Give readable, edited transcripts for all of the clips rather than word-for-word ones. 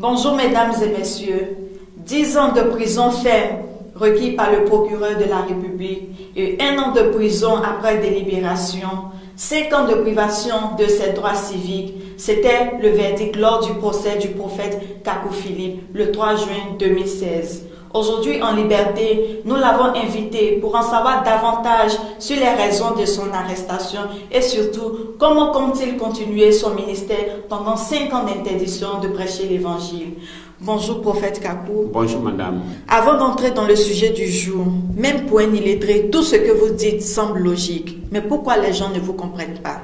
Bonjour mesdames et messieurs. 10 ans de prison ferme requis par le procureur de la République et 1 an de prison après délibération, 5 ans de privation de ses droits civiques, c'était le verdict lors du procès du prophète Kakou Philippe le 3 juin 2016. Aujourd'hui en liberté, nous l'avons invité pour en savoir davantage sur les raisons de son arrestation et surtout comment compte-t-il continuer son ministère pendant 5 ans d'interdiction de prêcher l'évangile. Bonjour prophète Kakou. Bonjour madame. Avant d'entrer dans le sujet du jour, même pour un illettré, tout ce que vous dites semble logique. Mais pourquoi les gens ne vous comprennent pas?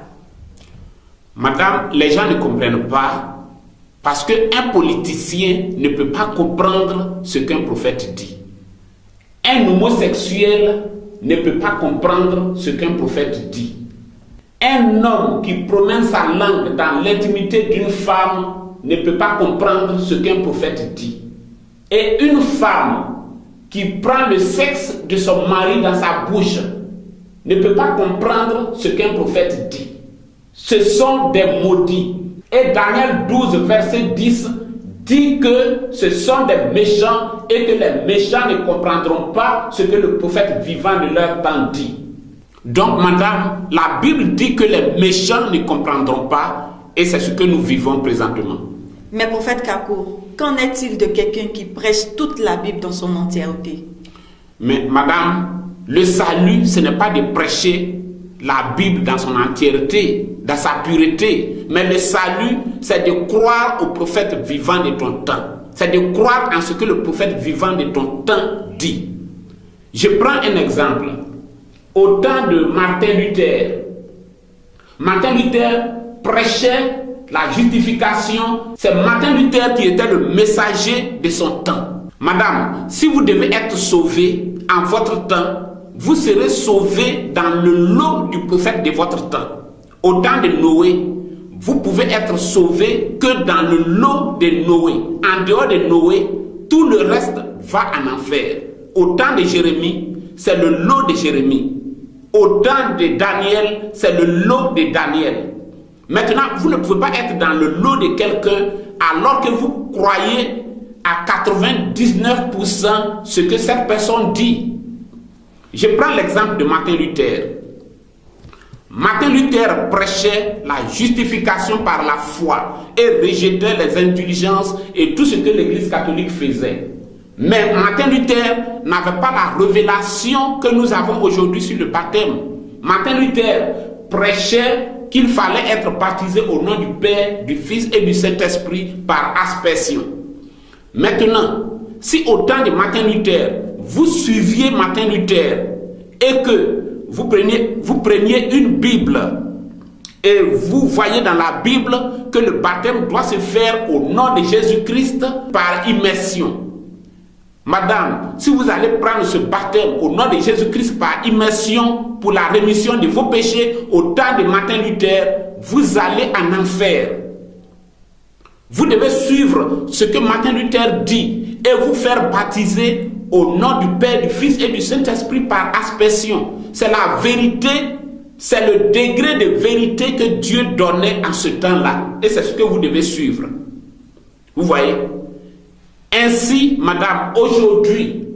Madame, les gens ne comprennent pas parce qu'un politicien ne peut pas comprendre ce qu'un prophète dit. Un homosexuel ne peut pas comprendre ce qu'un prophète dit. Un homme qui promène sa langue dans l'intimité d'une femme ne peut pas comprendre ce qu'un prophète dit. Et une femme qui prend le sexe de son mari dans sa bouche ne peut pas comprendre ce qu'un prophète dit. Ce sont des maudits. Et Daniel 12, verset 10 dit que ce sont des méchants et que les méchants ne comprendront pas ce que le prophète vivant de leur temps dit. Donc, madame, la Bible dit que les méchants ne comprendront pas et c'est ce que nous vivons présentement. Mais prophète Kakou, qu'en est-il de quelqu'un qui prêche toute la Bible dans son entièreté? Mais madame, le salut, ce n'est pas de prêcher la Bible dans son entièreté, dans sa pureté. Mais le salut, c'est de croire au prophète vivant de ton temps. C'est de croire en ce que le prophète vivant de ton temps dit. Je prends un exemple. Au temps de Martin Luther prêchait la justification. C'est Martin Luther qui était le messager de son temps. Madame, si vous devez être sauvé en votre temps, vous serez sauvé dans le lot du prophète de votre temps. Au temps de Noé, vous pouvez être sauvé que dans le lot de Noé. En dehors de Noé, tout le reste va en enfer. Au temps de Jérémie, c'est le lot de Jérémie. Au temps de Daniel, c'est le lot de Daniel. Maintenant, vous ne pouvez pas être dans le lot de quelqu'un alors que vous croyez à 99% ce que cette personne dit. Je prends l'exemple de Martin Luther. Martin Luther prêchait la justification par la foi et rejetait les indulgences et tout ce que l'Église catholique faisait. Mais Martin Luther n'avait pas la révélation que nous avons aujourd'hui sur le baptême. Martin Luther prêchait qu'il fallait être baptisé au nom du Père, du Fils et du Saint-Esprit par aspersion. Maintenant, si au temps de Martin Luther, vous suiviez Martin Luther et que vous preniez une Bible et vous voyez dans la Bible que le baptême doit se faire au nom de Jésus-Christ par immersion. Madame, si vous allez prendre ce baptême au nom de Jésus-Christ par immersion pour la rémission de vos péchés au temps de Martin Luther, vous allez en enfer. Vous devez suivre ce que Martin Luther dit et vous faire baptiser au nom du Père, du Fils et du Saint-Esprit par aspersion. C'est la vérité, c'est le degré de vérité que Dieu donnait en ce temps-là. Et c'est ce que vous devez suivre. Vous voyez? Ainsi, madame, aujourd'hui,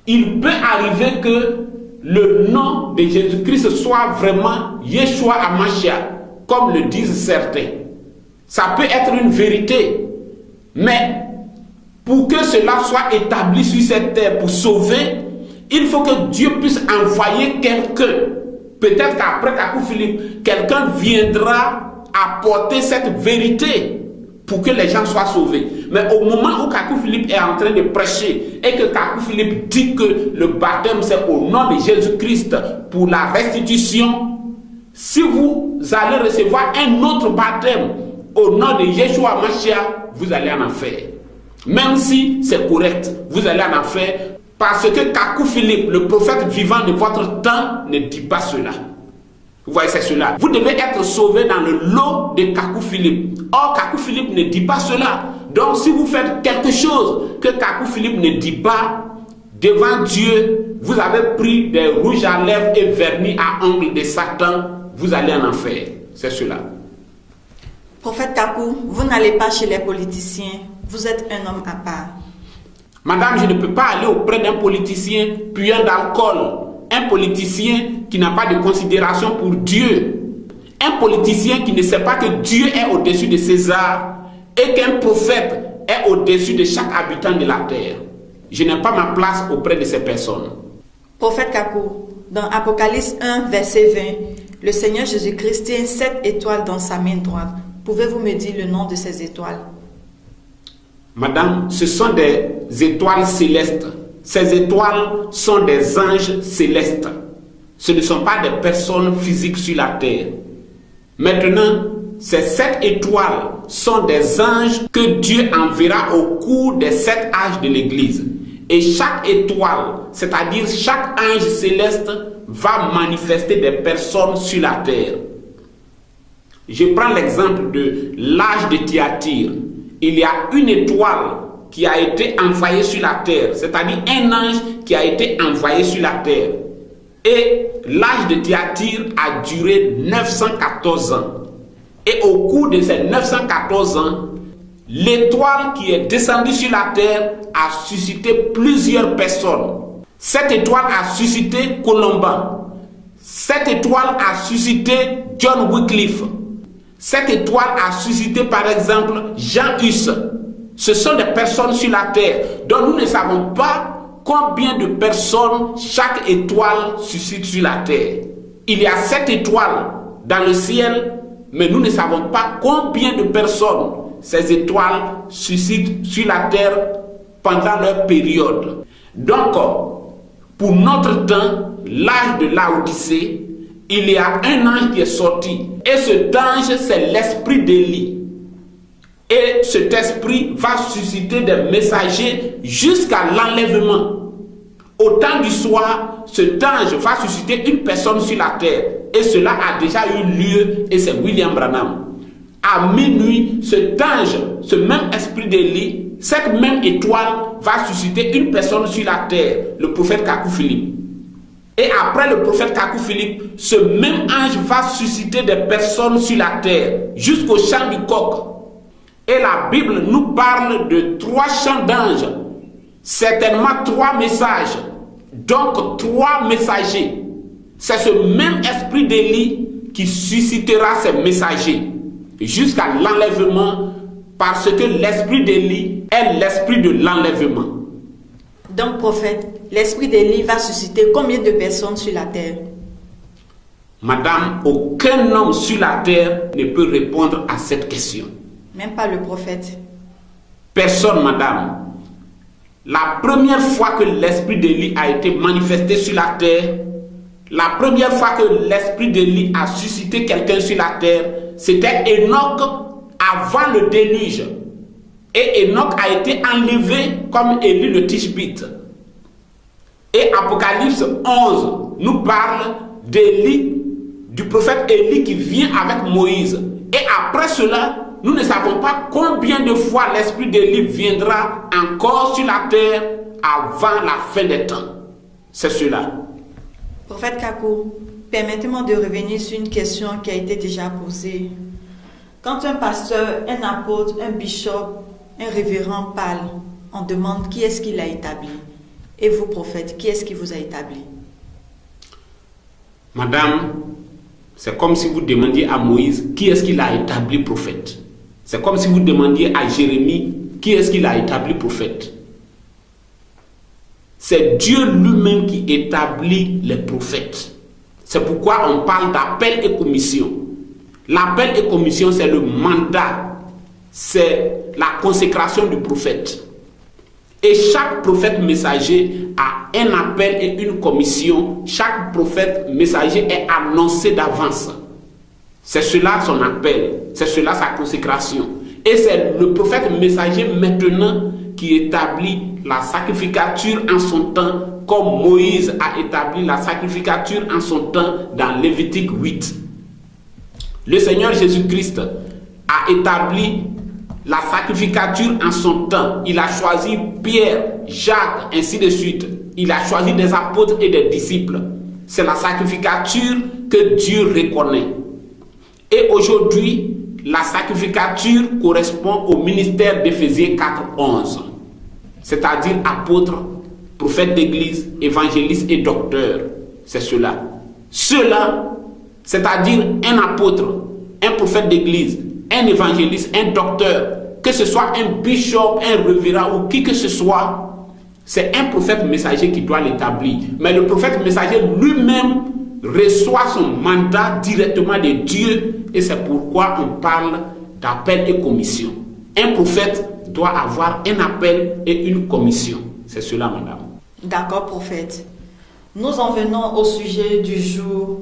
il peut arriver que le nom de Jésus-Christ soit vraiment Yeshua HaMashiach, comme le disent certains. Ça peut être une vérité, mais pour que cela soit établi sur cette terre pour sauver, il faut que Dieu puisse envoyer quelqu'un. Peut-être qu'après Kakou Philippe, quelqu'un viendra apporter cette vérité pour que les gens soient sauvés. Mais au moment où Kakou Philippe est en train de prêcher et que Kakou Philippe dit que le baptême c'est au nom de Jésus-Christ pour la restitution, si vous allez recevoir un autre baptême au nom de Yeshua HaMashiach, vous allez en enfer. Même si c'est correct, vous allez en enfer parce que Kakou Philippe, le prophète vivant de votre temps, ne dit pas cela. Vous voyez, c'est cela. Vous devez être sauvé dans le lot de Kakou Philippe. Or, Kakou Philippe ne dit pas cela. Donc, si vous faites quelque chose que Kakou Philippe ne dit pas, devant Dieu, vous avez pris des rouges à lèvres et vernis à ongles de Satan, vous allez en enfer. C'est cela. Prophète Kakou, vous n'allez pas chez les politiciens Vous êtes un homme à part. Madame, je ne peux pas aller auprès d'un politicien puant d'alcool, un politicien qui n'a pas de considération pour Dieu, un politicien qui ne sait pas que Dieu est au-dessus de César et qu'un prophète est au-dessus de chaque habitant de la terre. Je n'ai pas ma place auprès de ces personnes. Prophète Kakou, dans Apocalypse 1, verset 20, le Seigneur Jésus-Christ tient 7 étoiles dans sa main droite. Pouvez-vous me dire le nom de ces étoiles? Madame, ce sont des étoiles célestes. Ces étoiles sont des anges célestes. Ce ne sont pas des personnes physiques sur la terre. Maintenant, ces 7 étoiles sont des anges que Dieu enverra au cours des 7 âges de l'Église. Et chaque étoile, c'est-à-dire chaque ange céleste, va manifester des personnes sur la terre. Je prends l'exemple de l'âge de Thyatire. Il y a une étoile qui a été envoyée sur la terre, c'est-à-dire un ange qui a été envoyé sur la terre. Et l'âge de Thyatire a duré 914 ans. Et au cours de ces 914 ans, l'étoile qui est descendue sur la terre a suscité plusieurs personnes. Cette étoile a suscité Colomban. Cette étoile a suscité John Wycliffe. Cette étoile a suscité par exemple Jean Hus. Ce sont des personnes sur la terre dont nous ne savons pas combien de personnes chaque étoile suscite sur la terre. Il y a 7 étoiles dans le ciel, mais nous ne savons pas combien de personnes ces étoiles suscitent sur la terre pendant leur période. Donc, pour notre temps, l'âge de Laodicée, il y a un ange qui est sorti. Et cet ange, c'est l'esprit d'Élie. Et cet esprit va susciter des messagers jusqu'à l'enlèvement. Au temps du soir, cet ange va susciter une personne sur la terre. Et cela a déjà eu lieu, et c'est William Branham. À minuit, cet ange, ce même esprit d'Élie, cette même étoile va susciter une personne sur la terre, le prophète Kakou Philippe. Et après le prophète Kakou Philippe, ce même ange va susciter des personnes sur la terre, jusqu'au chant du coq. Et la Bible nous parle de 3 chants d'anges, certainement 3 messages, donc 3 messagers. C'est ce même esprit d'Élie qui suscitera ces messagers jusqu'à l'enlèvement, parce que l'esprit d'Élie est l'esprit de l'enlèvement. Donc, prophète, l'esprit d'Élie va susciter combien de personnes sur la terre? Madame, aucun homme sur la terre ne peut répondre à cette question. Même pas le prophète. Personne, madame. La première fois que l'esprit d'Élie a été manifesté sur la terre, la première fois que l'esprit d'Élie a suscité quelqu'un sur la terre, c'était Enoch avant le déluge. Et Enoch a été enlevé comme Élie le Tishbite. Et Apocalypse 11 nous parle d'Élie, du prophète Élie qui vient avec Moïse. Et après cela, nous ne savons pas combien de fois l'esprit d'Élie viendra encore sur la terre avant la fin des temps. C'est cela. Prophète Kakou, permettez-moi de revenir sur une question qui a été déjà posée. Quand un pasteur, un apôtre, un bishop, un révérend parle, on demande qui est-ce qui l'a établi. Et vous, prophète, qui est-ce qui vous a établi? Madame, c'est comme si vous demandiez à Moïse qui est-ce qui l'a établi prophète. C'est comme si vous demandiez à Jérémie qui est-ce qui l'a établi prophète. C'est Dieu lui-même qui établit les prophètes. C'est pourquoi on parle d'appel et commission. L'appel et commission, c'est le mandat, c'est la consécration du prophète. Et chaque prophète messager a un appel et une commission. Chaque prophète messager est annoncé d'avance. C'est cela son appel, c'est cela sa consécration. Et c'est le prophète messager maintenant qui établit la sacrificature en son temps, comme Moïse a établi la sacrificature en son temps dans Lévitique 8. Le Seigneur Jésus-Christ a établi la sacrificature en son temps. Il a choisi Pierre, Jacques, ainsi de suite. Il a choisi des apôtres et des disciples. C'est la sacrificature que Dieu reconnaît. Et aujourd'hui, la sacrificature correspond au ministère d'Éphésiens 4:11, c'est-à-dire apôtre, prophète d'église, évangéliste et docteur. C'est cela. Cela, c'est-à-dire un apôtre, un prophète d'église, un évangéliste, un docteur, que ce soit un bishop, un révérend ou qui que ce soit, c'est un prophète messager qui doit l'établir. Mais le prophète messager lui-même reçoit son mandat directement de Dieu et c'est pourquoi on parle d'appel et commission. Un prophète doit avoir un appel et une commission. C'est cela, madame. D'accord, prophète. Nous en venons au sujet du jour.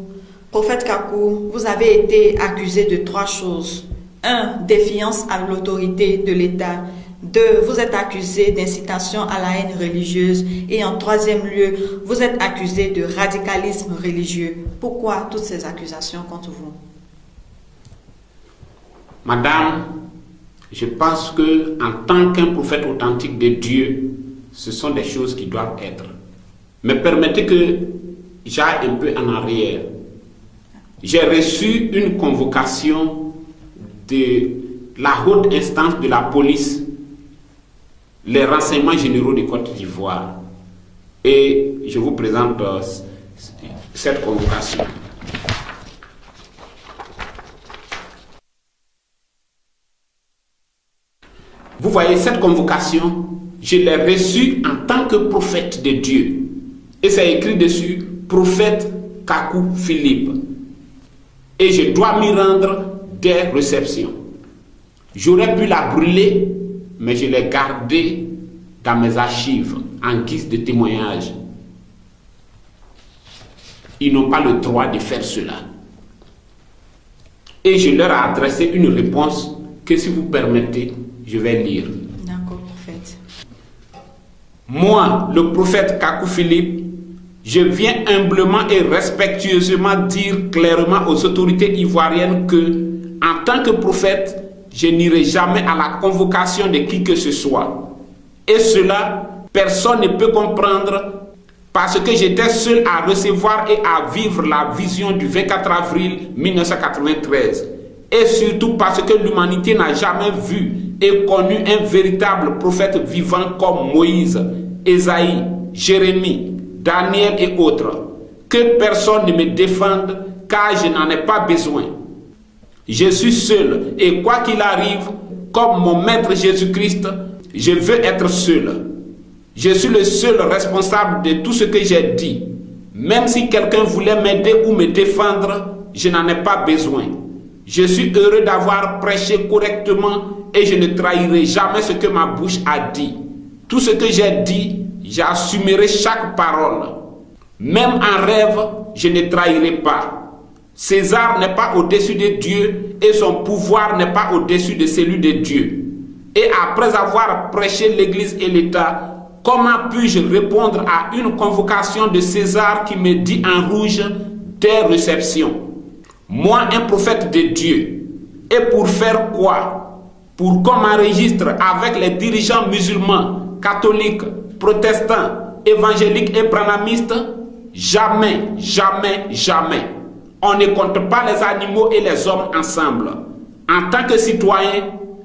Prophète Kakou, vous avez été accusé de 3 choses. 1. Défiance à l'autorité de l'État. 2. Vous êtes accusé d'incitation à la haine religieuse. Et en 3e lieu, vous êtes accusé de radicalisme religieux. Pourquoi toutes ces accusations contre vous? Madame, je pense que en tant qu'un prophète authentique de Dieu, ce sont des choses qui doivent être. Mais permettez que j'aille un peu en arrière. J'ai reçu une convocation de la haute instance de la police, les renseignements généraux de Côte d'Ivoire. Et je vous présente cette convocation. Vous voyez, cette convocation, je l'ai reçue en tant que prophète de Dieu. Et c'est écrit dessus, prophète Kakou Philippe. Et je dois m'y rendre des réceptions. J'aurais pu la brûler, mais je l'ai gardée dans mes archives en guise de témoignage. Ils n'ont pas le droit de faire cela. Et je leur ai adressé une réponse que, si vous permettez, je vais lire. D'accord, prophète. Moi, le prophète Kakou Philippe, je viens humblement et respectueusement dire clairement aux autorités ivoiriennes que, en tant que prophète, je n'irai jamais à la convocation de qui que ce soit. Et cela, personne ne peut comprendre parce que j'étais seul à recevoir et à vivre la vision du 24 avril 1993. Et surtout parce que l'humanité n'a jamais vu et connu un véritable prophète vivant comme Moïse, Ésaïe, Jérémie, Daniel et autres. Que personne ne me défende car je n'en ai pas besoin. Je suis seul et quoi qu'il arrive, comme mon maître Jésus-Christ, je veux être seul. Je suis le seul responsable de tout ce que j'ai dit. Même si quelqu'un voulait m'aider ou me défendre, je n'en ai pas besoin. Je suis heureux d'avoir prêché correctement et je ne trahirai jamais ce que ma bouche a dit. Tout ce que j'ai dit, j'assumerai chaque parole. Même en rêve, je ne trahirai pas. César n'est pas au-dessus de Dieu et son pouvoir n'est pas au-dessus de celui de Dieu. Et après avoir prêché l'Église et l'État, comment puis-je répondre à une convocation de César qui me dit en rouge des réceptions? Moi, un prophète de Dieu. Et pour faire quoi? Pour qu'on m'enregistre avec les dirigeants musulmans, catholiques, protestants, évangéliques et branhamistes? Jamais, jamais, jamais. On ne compte pas les animaux et les hommes ensemble. En tant que citoyen,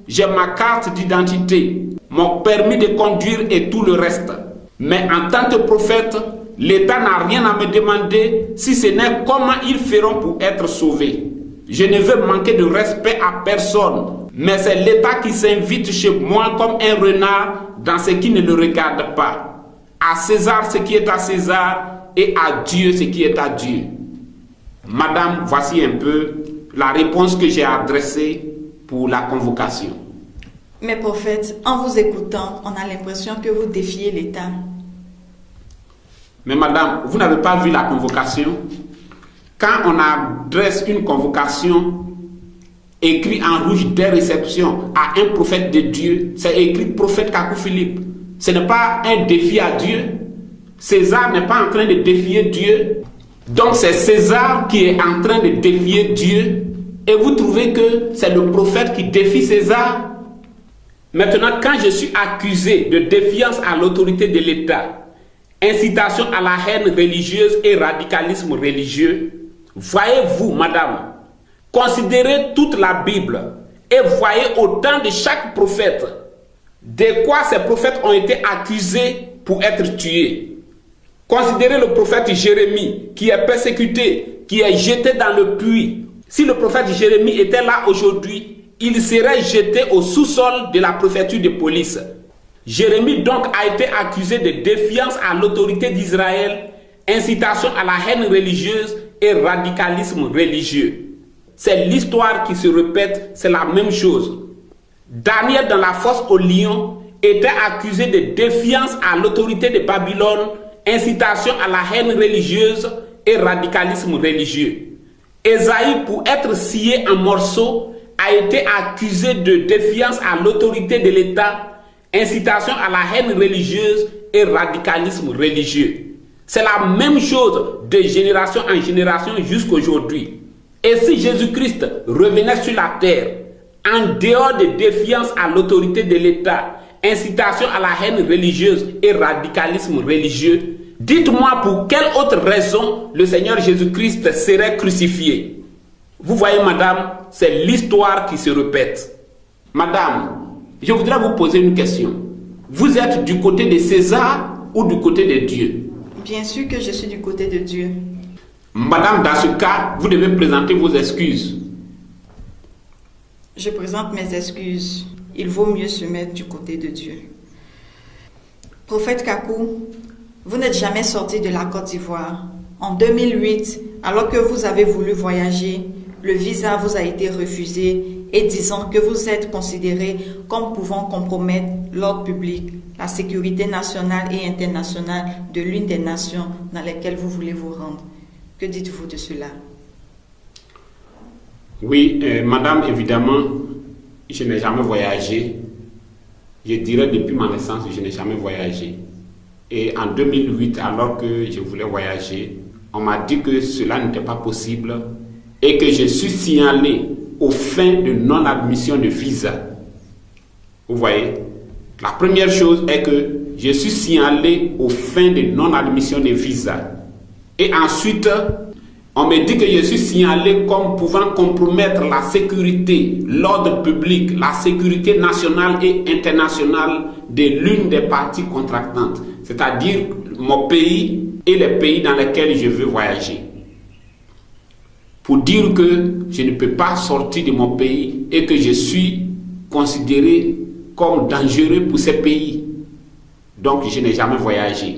j'ai ma carte d'identité, mon permis de conduire et tout le reste. Mais en tant que prophète, l'État n'a rien à me demander si ce n'est comment ils feront pour être sauvés. Je ne veux manquer de respect à personne, mais c'est l'État qui s'invite chez moi comme un renard dans ce qui ne le regarde pas. À César ce qui est à César et à Dieu ce qui est à Dieu. Madame, voici un peu la réponse que j'ai adressée pour la convocation. Mais prophète, en vous écoutant, on a l'impression que vous défiez l'État. Mais madame, vous n'avez pas vu la convocation? Quand on adresse une convocation, écrit en rouge des réceptions à un prophète de Dieu, c'est écrit prophète Kakou Philippe. Ce n'est pas un défi à Dieu. César n'est pas en train de défier Dieu. Donc c'est César qui est en train de défier Dieu. Et vous trouvez que c'est le prophète qui défie César? Maintenant, quand je suis accusé de défiance à l'autorité de l'État, incitation à la haine religieuse et radicalisme religieux, voyez-vous, madame, considérez toute la Bible et voyez au temps de chaque prophète de quoi ces prophètes ont été accusés pour être tués. Considérez le prophète Jérémie qui est persécuté, qui est jeté dans le puits. Si le prophète Jérémie était là aujourd'hui, il serait jeté au sous-sol de la préfecture de police. Jérémie donc a été accusé de défiance à l'autorité d'Israël, incitation à la haine religieuse et radicalisme religieux. C'est l'histoire qui se répète, c'est la même chose. Daniel dans la fosse au lion était accusé de défiance à l'autorité de Babylone, incitation à la haine religieuse et radicalisme religieux. Ésaïe, pour être scié en morceaux, a été accusé de défiance à l'autorité de l'État, incitation à la haine religieuse et radicalisme religieux. C'est la même chose de génération en génération jusqu'aujourd'hui. Et si Jésus-Christ revenait sur la terre, en dehors de défiance à l'autorité de l'État, incitation à la haine religieuse et radicalisme religieux, dites-moi pour quelle autre raison le Seigneur Jésus-Christ serait crucifié. Vous voyez, madame, c'est l'histoire qui se répète. Madame, je voudrais vous poser une question. Vous êtes du côté de César ou du côté de Dieu? Bien sûr que je suis du côté de Dieu. Madame, dans ce cas, vous devez présenter vos excuses. Je présente mes excuses. Il vaut mieux se mettre du côté de Dieu. Prophète Kakou, vous n'êtes jamais sorti de la Côte d'Ivoire. En 2008, alors que vous avez voulu voyager, le visa vous a été refusé et disant que vous êtes considéré comme pouvant compromettre l'ordre public, la sécurité nationale et internationale de l'une des nations dans lesquelles vous voulez vous rendre. Que dites-vous de cela? Oui, madame, évidemment, je n'ai jamais voyagé. Je dirais depuis ma naissance, je n'ai jamais voyagé. Et en 2008, alors que je voulais voyager, on m'a dit que cela n'était pas possible et que je suis signalé aux fins de non-admission de visa. Vous voyez, la première chose est que je suis signalé aux fins de non-admission de visa. Et ensuite, on me dit que je suis signalé comme pouvant compromettre la sécurité, l'ordre public, la sécurité nationale et internationale de l'une des parties contractantes, c'est-à-dire mon pays et les pays dans lesquels je veux voyager. Pour dire que je ne peux pas sortir de mon pays et que je suis considéré comme dangereux pour ces pays. Donc je n'ai jamais voyagé.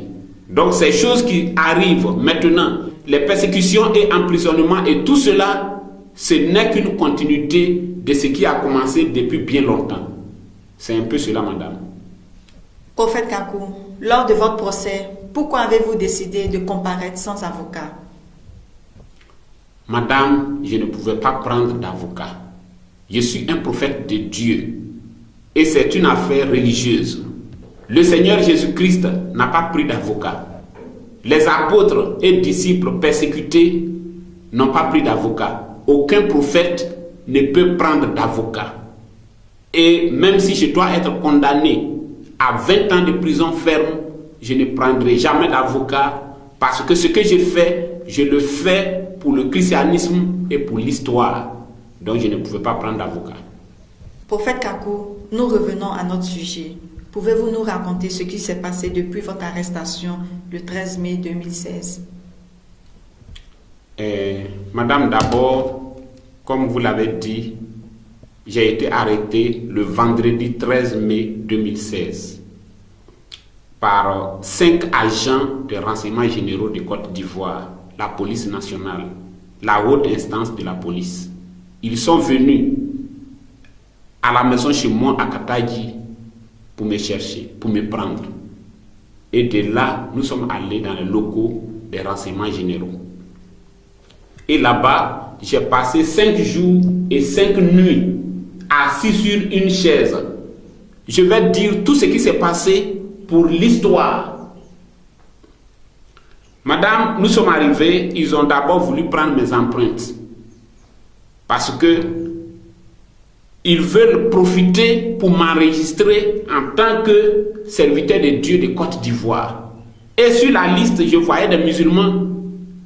Donc ces choses qui arrivent maintenant, les persécutions et emprisonnements et tout cela, ce n'est qu'une continuité de ce qui a commencé depuis bien longtemps. C'est un peu cela, madame. Prophète Kakou, lors de votre procès, pourquoi avez-vous décidé de comparaître sans avocat? Madame, je ne pouvais pas prendre d'avocat. Je suis un prophète de Dieu et c'est une affaire religieuse. Le Seigneur Jésus-Christ n'a pas pris d'avocat. Les apôtres et disciples persécutés n'ont pas pris d'avocat. Aucun prophète ne peut prendre d'avocat. Et même si je dois être condamné à 20 ans de prison ferme, je ne prendrai jamais d'avocat parce que ce que je fais, je le fais pour le christianisme et pour l'histoire. Donc je ne pouvais pas prendre d'avocat. Prophète Kakou, nous revenons à notre sujet. Pouvez-vous nous raconter ce qui s'est passé depuis votre arrestation le 13 mai 2016? Madame, d'abord, comme vous l'avez dit, j'ai été arrêté le vendredi 13 mai 2016 par 5 agents de renseignements généraux de Côte d'Ivoire, la police nationale, la haute instance de la police. Ils sont venus à la maison chez moi à Kataji pour me chercher, pour me prendre. Et de là, nous sommes allés dans les locaux des renseignements généraux. Et là-bas, j'ai passé 5 jours et 5 nuits assis sur une chaise. Je vais dire tout ce qui s'est passé pour l'histoire. Madame, nous sommes arrivés, ils ont d'abord voulu prendre mes empreintes. Parce que ils veulent profiter pour m'enregistrer en tant que serviteur de Dieu de Côte d'Ivoire. Et sur la liste, je voyais des musulmans,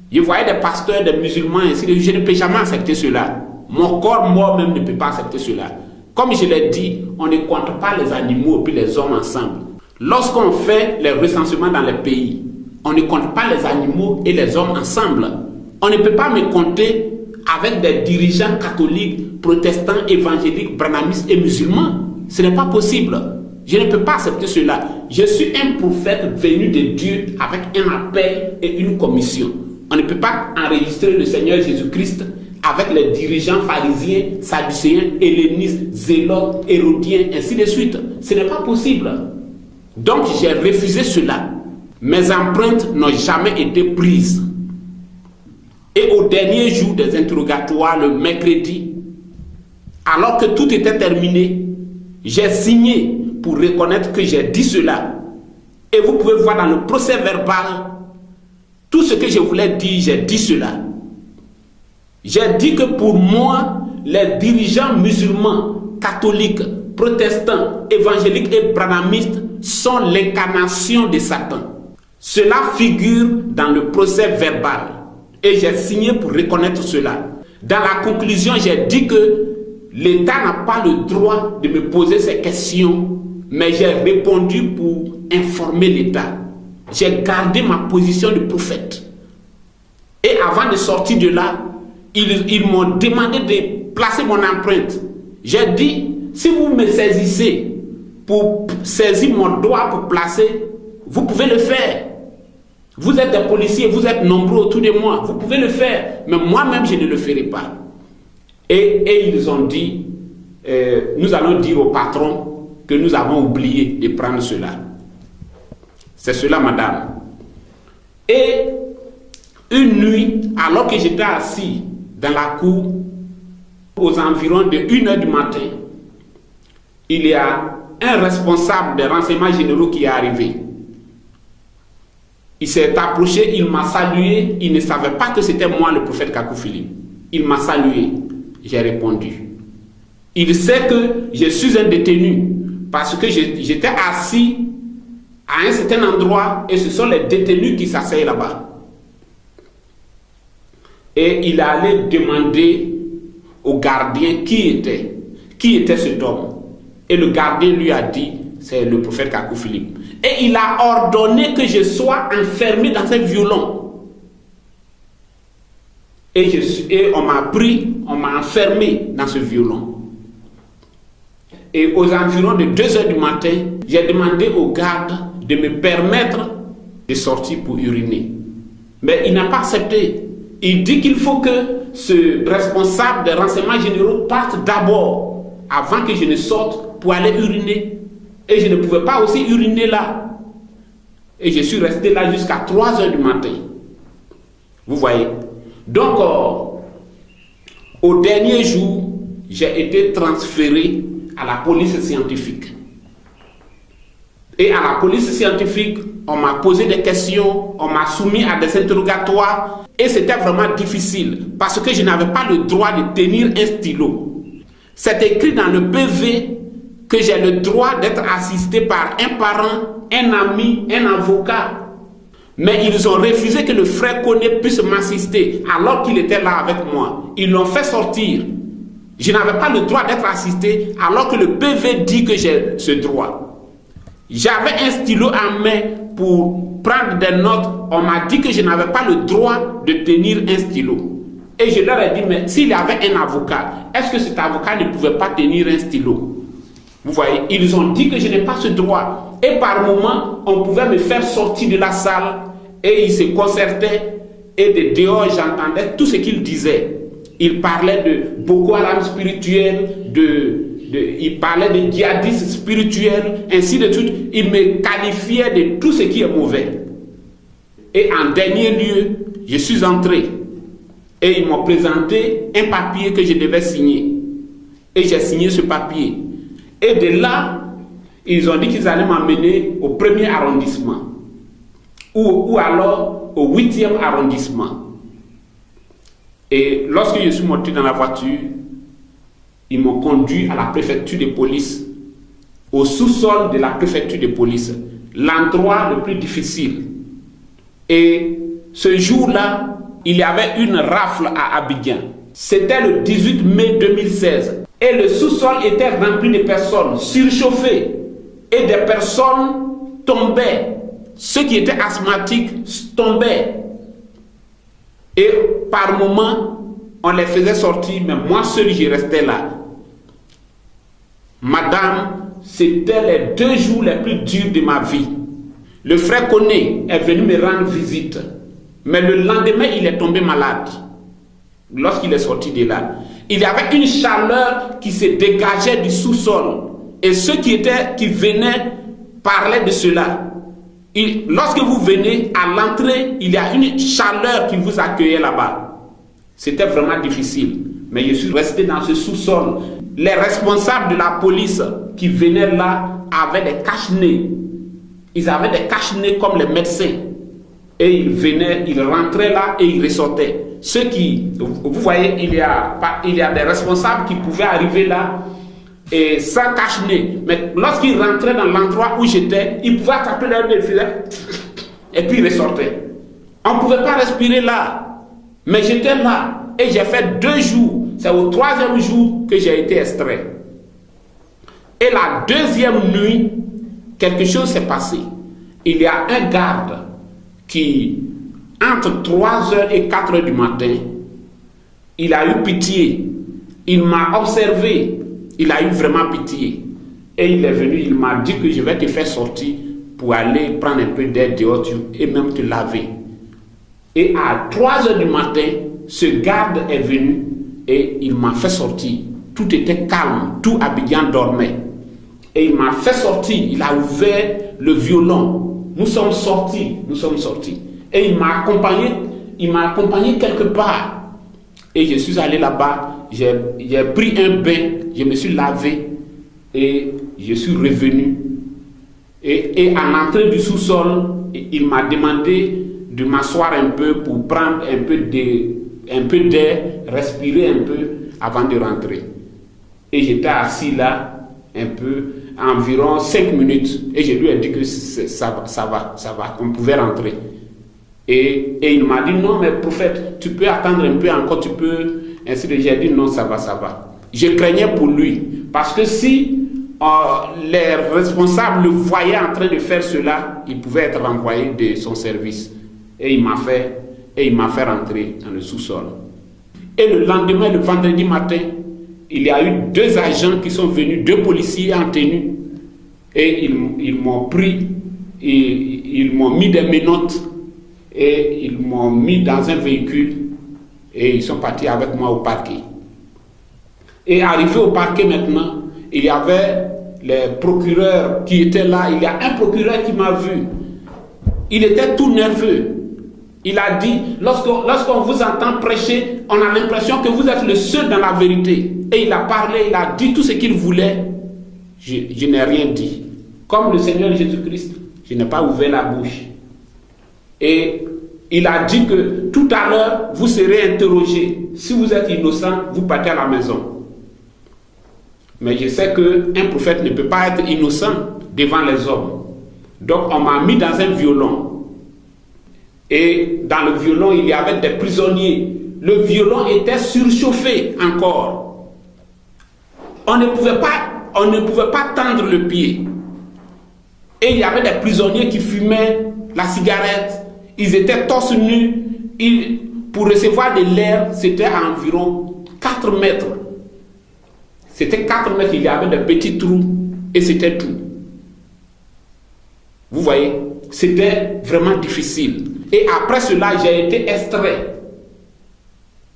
je voyais des pasteurs, des musulmans, ainsi de suite. Je ne peux jamais accepter cela. Mon corps mort même ne peut pas accepter cela. Comme je l'ai dit, on ne compte pas les animaux et les hommes ensemble. Lorsqu'on fait les recensements dans les pays, on ne compte pas les animaux et les hommes ensemble. On ne peut pas me compter avec des dirigeants catholiques, protestants, évangéliques, branhamistes et musulmans. Ce n'est pas possible. Je ne peux pas accepter cela. Je suis un prophète venu de Dieu avec un appel et une commission. On ne peut pas enregistrer le Seigneur Jésus-Christ avec les dirigeants pharisiens, sadducéens, hellénistes, zélotes, hérodiens, ainsi de suite. Ce n'est pas possible. Donc j'ai refusé cela. Mes empreintes n'ont jamais été prises. Et au dernier jour des interrogatoires, le mercredi, alors que tout était terminé, j'ai signé pour reconnaître que j'ai dit cela. Et vous pouvez voir dans le procès verbal, tout ce que je voulais dire, j'ai dit cela. J'ai dit que pour moi, les dirigeants musulmans, catholiques, protestants, évangéliques et branhamistes sont l'incarnation de Satan. Cela figure dans le procès verbal. Et j'ai signé pour reconnaître cela. Dans la conclusion, j'ai dit que l'État n'a pas le droit de me poser ces questions, mais j'ai répondu pour informer l'État. J'ai gardé ma position de prophète. Et avant de sortir de là, ils m'ont demandé de placer mon empreinte. J'ai dit, si vous me saisissez pour saisir mon doigt pour placer, vous pouvez le faire. Vous êtes des policiers, vous êtes nombreux autour de moi, vous pouvez le faire, mais moi-même je ne le ferai pas. Et ils ont dit, nous allons dire au patron que nous avons oublié de prendre cela. C'est cela, madame. Et une nuit, alors que j'étais assis dans la cour, aux environs de 1h du matin, il y a un responsable des renseignements généraux qui est arrivé. Il s'est approché, il m'a salué, il ne savait pas que c'était moi le prophète Kakou Philippe. Il m'a salué, j'ai répondu. Il sait que je suis un détenu parce que j'étais assis à un certain endroit et ce sont les détenus qui s'asseyent là-bas. Et il allait demander au gardien qui était cet homme. Et le gardien lui a dit, c'est le prophète Kakou Philippe. Et il a ordonné que je sois enfermé dans un violon. Et on m'a pris, on m'a enfermé dans ce violon. Et aux environs de 2h du matin, j'ai demandé au garde de me permettre de sortir pour uriner. Mais il n'a pas accepté. Il dit qu'il faut que ce responsable des renseignements généraux parte d'abord, avant que je ne sorte pour aller uriner. Et je ne pouvais pas aussi uriner là. Et je suis resté là jusqu'à 3h du matin. Vous voyez. Donc, au dernier jour, j'ai été transféré à la police scientifique. Et à la police scientifique, on m'a posé des questions, on m'a soumis à des interrogatoires. Et c'était vraiment difficile parce que je n'avais pas le droit de tenir un stylo. C'est écrit dans le PV que j'ai le droit d'être assisté par un parent, un ami, un avocat. Mais ils ont refusé que le frère Koné puisse m'assister alors qu'il était là avec moi. Ils l'ont fait sortir. Je n'avais pas le droit d'être assisté alors que le PV dit que j'ai ce droit. J'avais un stylo en main pour prendre des notes. On m'a dit que je n'avais pas le droit de tenir un stylo. Et je leur ai dit, mais s'il y avait un avocat, est-ce que cet avocat ne pouvait pas tenir un stylo? Vous voyez, ils ont dit que je n'ai pas ce droit. Et par moments, on pouvait me faire sortir de la salle et ils se concertaient et de dehors, j'entendais tout ce qu'ils disaient. Ils parlaient de Boko Haram spirituel, ils parlaient de djihadistes spirituels, ainsi de suite. Ils me qualifiaient de tout ce qui est mauvais. Et en dernier lieu, je suis entré et ils m'ont présenté un papier que je devais signer. Et j'ai signé ce papier. Et de là, ils ont dit qu'ils allaient m'emmener au 1er arrondissement ou alors au 8e arrondissement. Et lorsque je suis monté dans la voiture, ils m'ont conduit à la préfecture de police, au sous-sol de la préfecture de police, l'endroit le plus difficile. Et ce jour-là, il y avait une rafle à Abidjan. C'était le 18 mai 2016. Et le sous-sol était rempli de personnes surchauffées. Et des personnes tombaient. Ceux qui étaient asthmatiques tombaient. Et par moments, on les faisait sortir, mais moi seul, j'y restais là. Madame, c'était les 2 jours les plus durs de ma vie. Le frère Koné est venu me rendre visite. Mais le lendemain, il est tombé malade. Lorsqu'il est sorti de là, il y avait une chaleur qui se dégageait du sous-sol. Et ceux qui venaient parlaient de cela. Lorsque vous venez à l'entrée, il y a une chaleur qui vous accueillait là-bas. C'était vraiment difficile. Mais je suis resté dans ce sous-sol. Les responsables de la police qui venaient là avaient des cache-nez. Ils avaient des cache-nez comme les médecins. Et ils venaient, ils rentraient là et ils ressortaient. Ceux qui, vous voyez, il y a des responsables qui pouvaient arriver là et sans cache-nez. Mais lorsqu'ils rentraient dans l'endroit où j'étais, ils pouvaient attraper leur nez et puis ils ressortaient. On ne pouvait pas respirer là. Mais j'étais là et j'ai fait 2 jours. C'est au 3e jour que j'ai été extrait. Et la 2e nuit, quelque chose s'est passé. Il y a un garde qui, entre 3h et 4h du matin, il a eu pitié. Il m'a observé. Il a eu vraiment pitié. Et il est venu, il m'a dit que je vais te faire sortir pour aller prendre un peu d'air dehors et même te laver. Et à 3h du matin, ce garde est venu et il m'a fait sortir. Tout était calme, tout Abidjan dormait. Et il m'a fait sortir, il a ouvert le violon. Nous sommes sortis. Et il m'a accompagné quelque part. Et je suis allé là-bas, j'ai pris un bain, je me suis lavé et je suis revenu. Et à l'entrée du sous-sol, il m'a demandé de m'asseoir un peu pour prendre un peu d'air, respirer un peu avant de rentrer. Et j'étais assis là, un peu, environ 5 minutes. Et je lui ai dit que ça va, on pouvait rentrer. Et il m'a dit, non, mais prophète, tu peux attendre un peu encore, tu peux, ainsi de suite. J'ai dit, non, ça va. Je craignais pour lui, parce que si les responsables le voyaient en train de faire cela, il pouvait être renvoyé de son service. Et il m'a fait rentrer dans le sous-sol. Et le lendemain, le vendredi matin, il y a eu 2 agents qui sont venus, 2 policiers en tenue. Et ils m'ont pris, et ils m'ont mis des menottes, et ils m'ont mis dans un véhicule, et ils sont partis avec moi au parquet. Et arrivé au parquet maintenant, il y avait les procureurs qui étaient là. Il y a un procureur qui m'a vu. Il était tout nerveux. Il a dit, lorsqu'on vous entend prêcher, on a l'impression que vous êtes le seul dans la vérité. Et il a parlé, il a dit tout ce qu'il voulait. Je n'ai rien dit. Comme le Seigneur Jésus-Christ, je n'ai pas ouvert la bouche. Et il a dit que tout à l'heure, vous serez interrogé. Si vous êtes innocent, vous partez à la maison. Mais je sais qu'un prophète ne peut pas être innocent devant les hommes. Donc on m'a mis dans un violon. Et dans le violon, il y avait des prisonniers. Le violon était surchauffé encore. On ne pouvait pas tendre le pied. Et il y avait des prisonniers qui fumaient la cigarette. Ils étaient torse nus. Pour recevoir de l'air, c'était à environ 4 mètres. C'était 4 mètres, il y avait des petits trous et c'était tout. Vous voyez, c'était vraiment difficile. Et après cela, j'ai été extrait.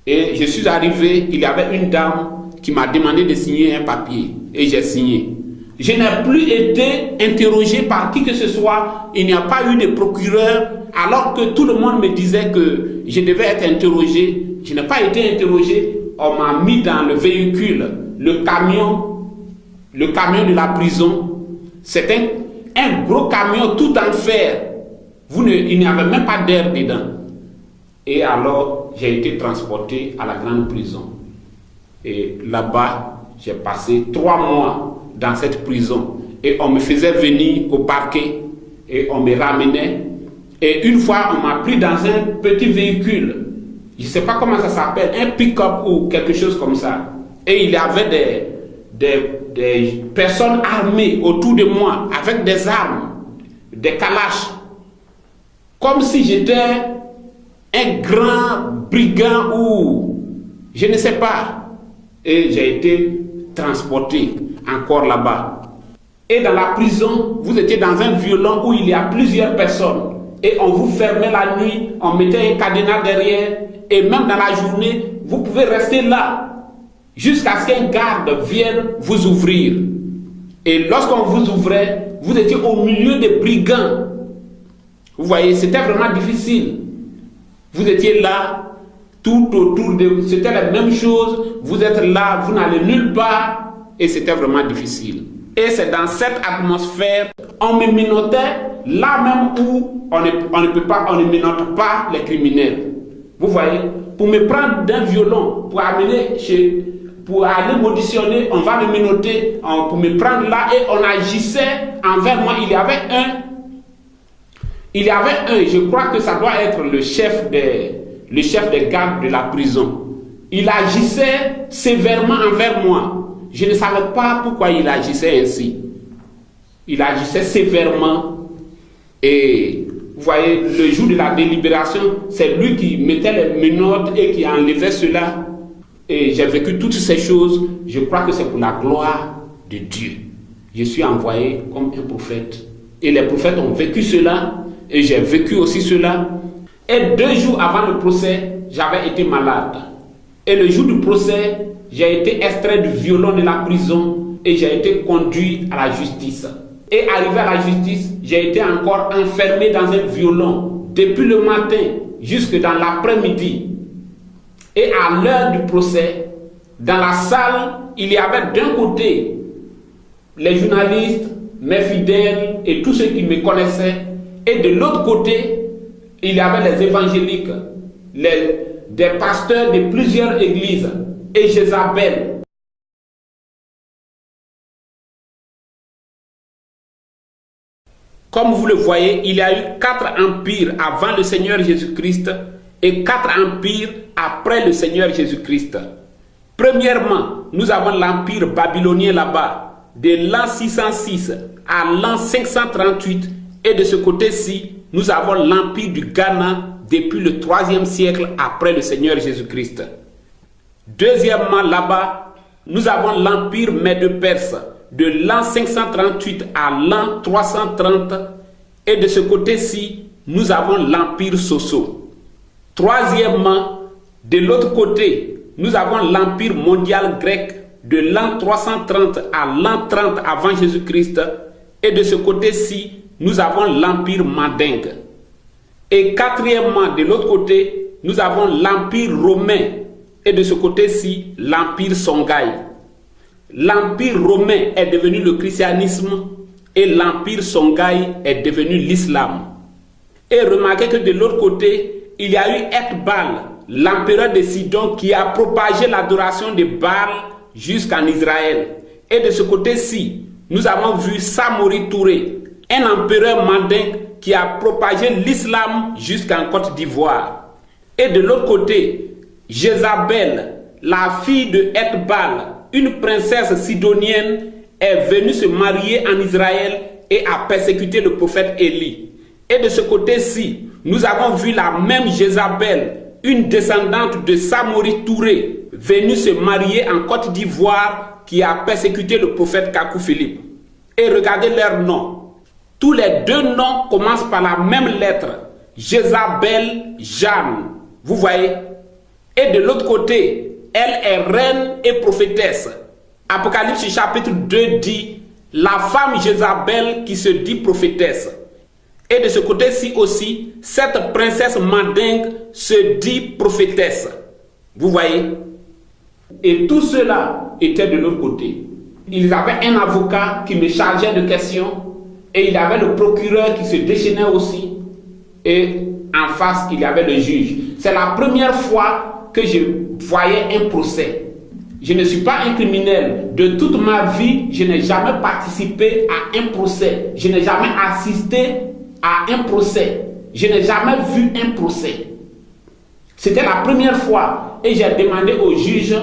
Et je suis arrivé, il y avait une dame qui m'a demandé de signer un papier. Et j'ai signé. Je n'ai plus été interrogé par qui que ce soit. Il n'y a pas eu de procureur. Alors que tout le monde me disait que je devais être interrogé. Je n'ai pas été interrogé. On m'a mis dans le véhicule. Le camion de la prison. C'était un gros camion tout en fer. Il n'y avait même pas d'air dedans. Et alors, j'ai été transporté à la grande prison. Et là-bas, j'ai passé 3 mois dans cette prison. Et on me faisait venir au parquet. Et on me ramenait. Et une fois, on m'a pris dans un petit véhicule. Je ne sais pas comment ça s'appelle. Un pick-up ou quelque chose comme ça. Et il y avait des personnes armées autour de moi avec des armes, des calaches, comme si j'étais un grand brigand ou je ne sais pas. Et j'ai été transporté encore là-bas. Et dans la prison, vous étiez dans un violon où il y a plusieurs personnes. Et on vous fermait la nuit, on mettait un cadenas derrière. Et même dans la journée, vous pouvez rester là jusqu'à ce qu'un garde vienne vous ouvrir. Et lorsqu'on vous ouvrait, vous étiez au milieu des brigands. Vous voyez, c'était vraiment difficile. Vous étiez là, tout autour de vous, c'était la même chose. Vous êtes là, vous n'allez nulle part. Et c'était vraiment difficile. Et c'est dans cette atmosphère, on me menotait là même où on ne menote pas les criminels. Vous voyez, pour me prendre d'un violon, pour aller m'auditionner, on va me menoter, pour me prendre là, et on agissait envers moi. Il y avait un, je crois que ça doit être le chef des gardes de la prison. Il agissait sévèrement envers moi. Je ne savais pas pourquoi il agissait ainsi. Il agissait sévèrement. Et vous voyez, le jour de la délibération, c'est lui qui mettait les menottes et qui enlevait cela. Et j'ai vécu toutes ces choses. Je crois que c'est pour la gloire de Dieu. Je suis envoyé comme un prophète. Et les prophètes ont vécu cela. Et j'ai vécu aussi cela. Et 2 jours avant le procès, j'avais été malade. Et le jour du procès, j'ai été extrait du violon de la prison et j'ai été conduit à la justice. Et arrivé à la justice, j'ai été encore enfermé dans un violon depuis le matin jusque dans l'après-midi. Et à l'heure du procès, dans la salle, il y avait d'un côté les journalistes, mes fidèles et tous ceux qui me connaissaient. Et de l'autre côté, il y avait les évangéliques, des pasteurs de plusieurs églises. Et Jézabel. Comme vous le voyez, il y a eu 4 empires avant le Seigneur Jésus-Christ et 4 empires après le Seigneur Jésus-Christ. Premièrement, nous avons l'empire babylonien là-bas, de l'an 606 à l'an 538. Et de ce côté-ci, nous avons l'empire du Ghana depuis le 3e siècle après le Seigneur Jésus-Christ. Deuxièmement, là-bas, nous avons l'empire Mède-Perse de l'an 538 à l'an 330. Et de ce côté-ci, nous avons l'empire Soso. Troisièmement, de l'autre côté, nous avons l'empire mondial grec de l'an 330 à l'an 30 avant Jésus-Christ. Et de ce côté-ci, nous avons l'empire Mandingue. Et quatrièmement, de l'autre côté, nous avons l'empire romain. Et de ce côté-ci, l'empire Songhai. L'empire romain est devenu le christianisme et l'empire Songhai est devenu l'islam. Et remarquez que de l'autre côté, il y a eu Ethbal, l'empereur de Sidon, qui a propagé l'adoration de Baal jusqu'en Israël. Et de ce côté-ci, nous avons vu Samori Touré, un empereur mandingue qui a propagé l'islam jusqu'en Côte d'Ivoire. Et de l'autre côté, Jézabel, la fille de Ethbal, une princesse sidonienne, est venue se marier en Israël et a persécuté le prophète Élie. Et de ce côté-ci, nous avons vu la même Jézabel, une descendante de Samori Touré, venue se marier en Côte d'Ivoire, qui a persécuté le prophète Kakou Philippe. Et regardez leurs noms. Tous les 2 noms commencent par la même lettre. Jézabel, Jeanne. Vous voyez? Et de l'autre côté, elle est reine et prophétesse. Apocalypse chapitre 2 dit, la femme Jézabel qui se dit prophétesse. Et de ce côté-ci aussi, cette princesse mandingue se dit prophétesse. Vous voyez? Et tout cela était de l'autre côté. Ils avaient un avocat qui me chargeait de questions. Et il y avait le procureur qui se déchaînait aussi. Et en face, il y avait le juge. C'est la première fois que je voyais un procès. Je ne suis pas un criminel. De toute ma vie, je n'ai jamais participé à un procès. Je n'ai jamais assisté à un procès. Je n'ai jamais vu un procès. C'était la première fois. Et j'ai demandé au juge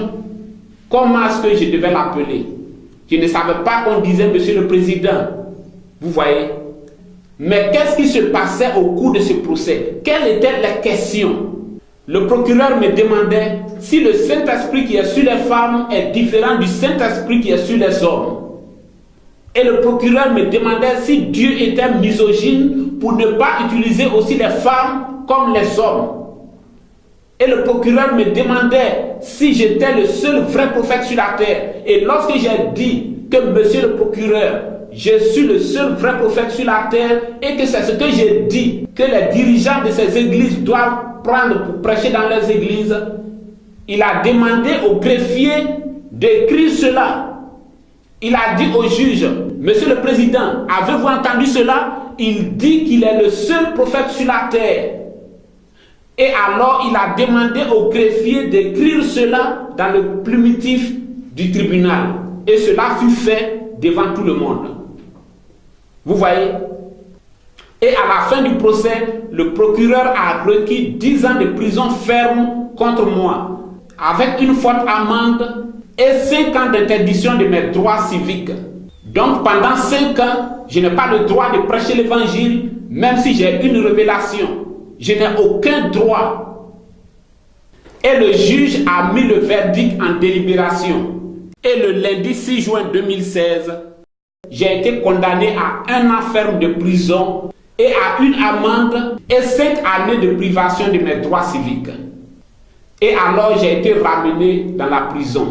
comment est-ce que je devais l'appeler. Je ne savais pas qu'on disait Monsieur le Président. Vous voyez? Mais qu'est-ce qui se passait au cours de ce procès? Quelles étaient les questions? Le procureur me demandait si le Saint-Esprit qui est sur les femmes est différent du Saint-Esprit qui est sur les hommes. Et le procureur me demandait si Dieu était misogyne pour ne pas utiliser aussi les femmes comme les hommes. Et le procureur me demandait si j'étais le seul vrai prophète sur la terre. Et lorsque j'ai dit que monsieur le procureur, je suis le seul vrai prophète sur la terre et que c'est ce que j'ai dit, que les dirigeants de ces églises doivent prendre pour prêcher dans leurs églises, il a demandé au greffier d'écrire cela. Il a dit au juge, monsieur le président, avez-vous entendu cela? Il dit qu'il est le seul prophète sur la terre. Et alors il a demandé au greffier d'écrire cela dans le plumitif du tribunal. Et cela fut fait devant tout le monde. Vous voyez? Et à la fin du procès, le procureur a requis 10 ans de prison ferme contre moi, avec une forte amende et 5 ans d'interdiction de mes droits civiques. Donc pendant 5 ans, je n'ai pas le droit de prêcher l'évangile, même si j'ai une révélation. Je n'ai aucun droit. Et le juge a mis le verdict en délibération. Et le lundi 6 juin 2016, j'ai été condamné à 1 an ferme de prison et à une amende et 5 années de privation de mes droits civiques. Et alors j'ai été ramené dans la prison.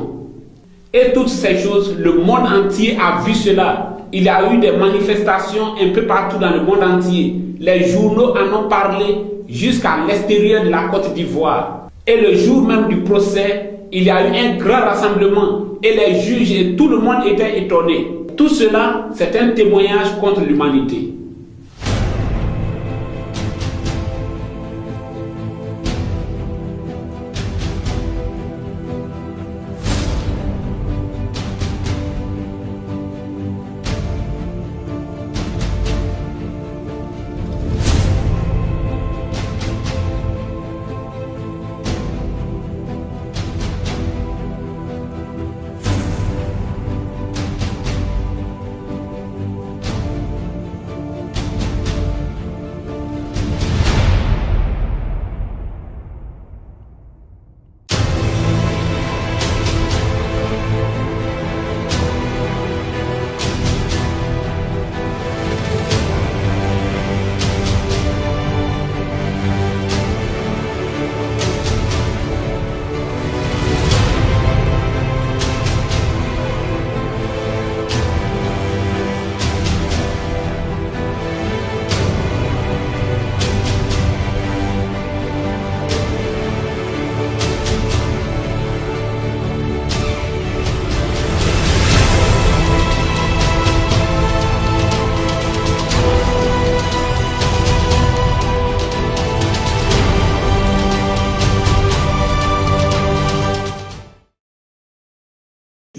Et toutes ces choses, le monde entier a vu cela. Il y a eu des manifestations un peu partout dans le monde entier. Les journaux en ont parlé jusqu'à l'extérieur de la Côte d'Ivoire. Et le jour même du procès, il y a eu un grand rassemblement. Et les juges et tout le monde était étonné. Tout cela, c'est un témoignage contre l'humanité.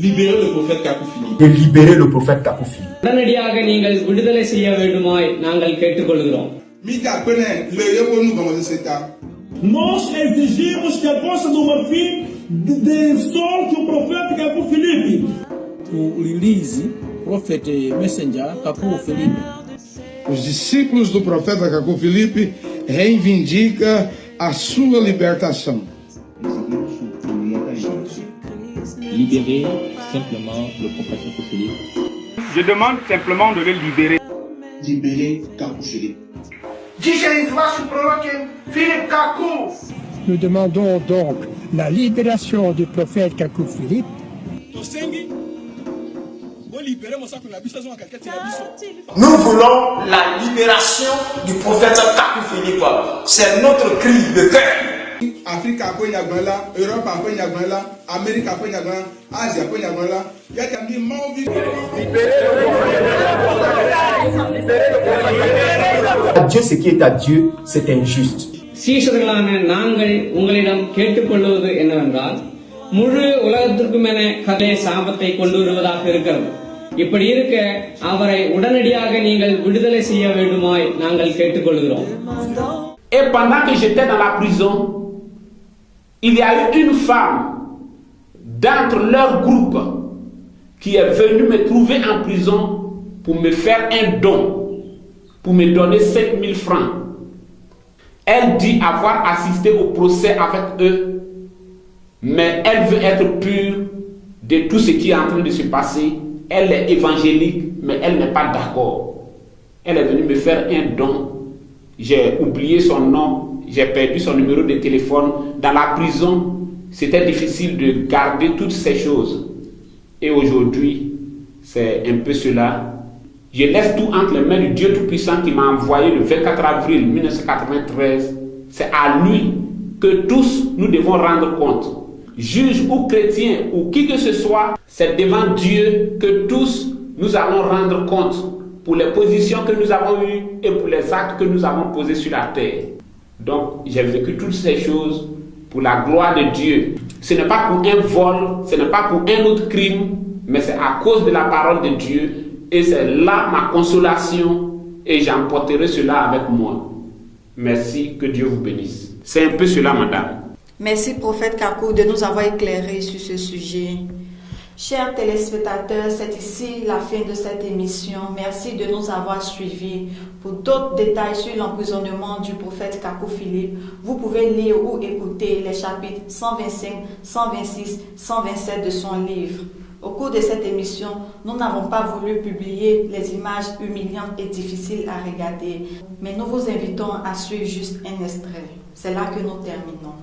Libérer le prophète Kakou Philippe. De libérer le prophète Kakou Philippe. Nós exigimos que a possa numa fim de solte o profeta Kakou Philippe. To release prophet messenger Kakou Philippe. Os discípulos do profeta Kakou Philippe reivindicam a sua libertação. Libérer simplement le prophète Kakou Philippe. Je demande simplement de le libérer. Libérer Kakou Philippe. Nous demandons donc la libération du prophète Kakou Philippe. Nous voulons la libération du prophète Kakou Philippe. C'est notre cri de cœur. Afrique apoie Nyagwala, Europe apoie Nyagwala, Amérique apoie Nyagwala, Asie apoie Nyagwala. Il y a des mauvais. Dieu, ce qui est à Dieu, c'est injuste. சீஷர்களான நாங்கள் உங்களிடம் கேட்டுக்கொள்வது என்னவென்றால் முழு உலகத்திற்கும் என கதை சாபத்தை கொண்டு வருவதாக இருக்கிறது. இப்படி இருக்க அவரை உடனடியாக நீங்கள் விடுதலை செய்ய வேண்டுமாய் நாங்கள் கேட்டுக்கொள்கிறோம். Et pendant que j'étais dans la prison, il y a eu une femme d'entre leur groupe qui est venue me trouver en prison pour me faire un don, pour me donner 5 000 francs. Elle dit avoir assisté au procès avec eux, mais elle veut être pure de tout ce qui est en train de se passer. Elle est évangélique, mais elle n'est pas d'accord. Elle est venue me faire un don. J'ai oublié son nom, j'ai perdu son numéro de téléphone. Dans la prison, c'était difficile de garder toutes ces choses. Et aujourd'hui, c'est un peu cela. Je laisse tout entre les mains du Dieu Tout-Puissant qui m'a envoyé le 24 avril 1993. C'est à lui que tous nous devons rendre compte. Juges ou chrétiens ou qui que ce soit, c'est devant Dieu que tous nous allons rendre compte pour les positions que nous avons eues et pour les actes que nous avons posés sur la terre. Donc, j'ai vécu toutes ces choses pour la gloire de Dieu. Ce n'est pas pour un vol, ce n'est pas pour un autre crime, mais c'est à cause de la parole de Dieu. Et c'est là ma consolation et j'emporterai cela avec moi. Merci, que Dieu vous bénisse. C'est un peu cela, madame. Merci, prophète Kakou, de nous avoir éclairé sur ce sujet. Chers téléspectateurs, c'est ici la fin de cette émission. Merci de nous avoir suivis. Pour d'autres détails sur l'emprisonnement du prophète Kakou Philippe, vous pouvez lire ou écouter les chapitres 125, 126, 127 de son livre. Au cours de cette émission, nous n'avons pas voulu publier les images humiliantes et difficiles à regarder, mais nous vous invitons à suivre juste un extrait. C'est là que nous terminons.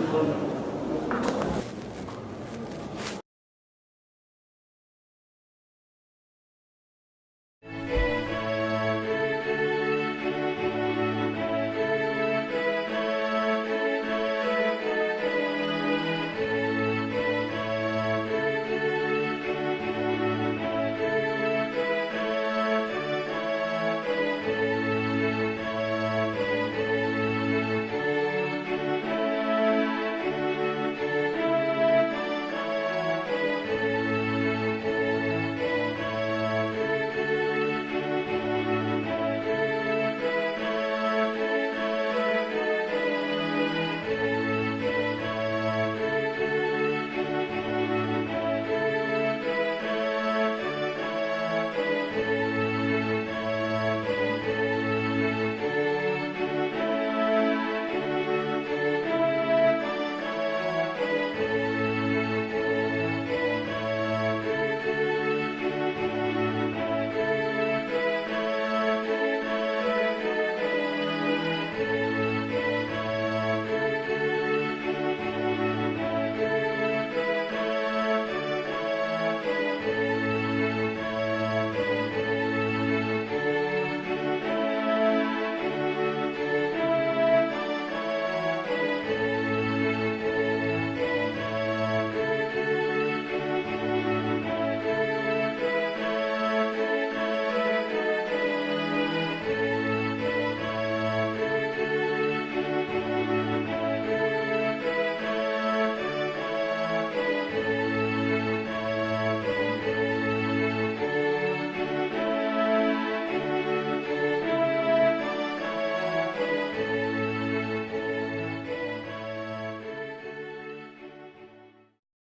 Thank you.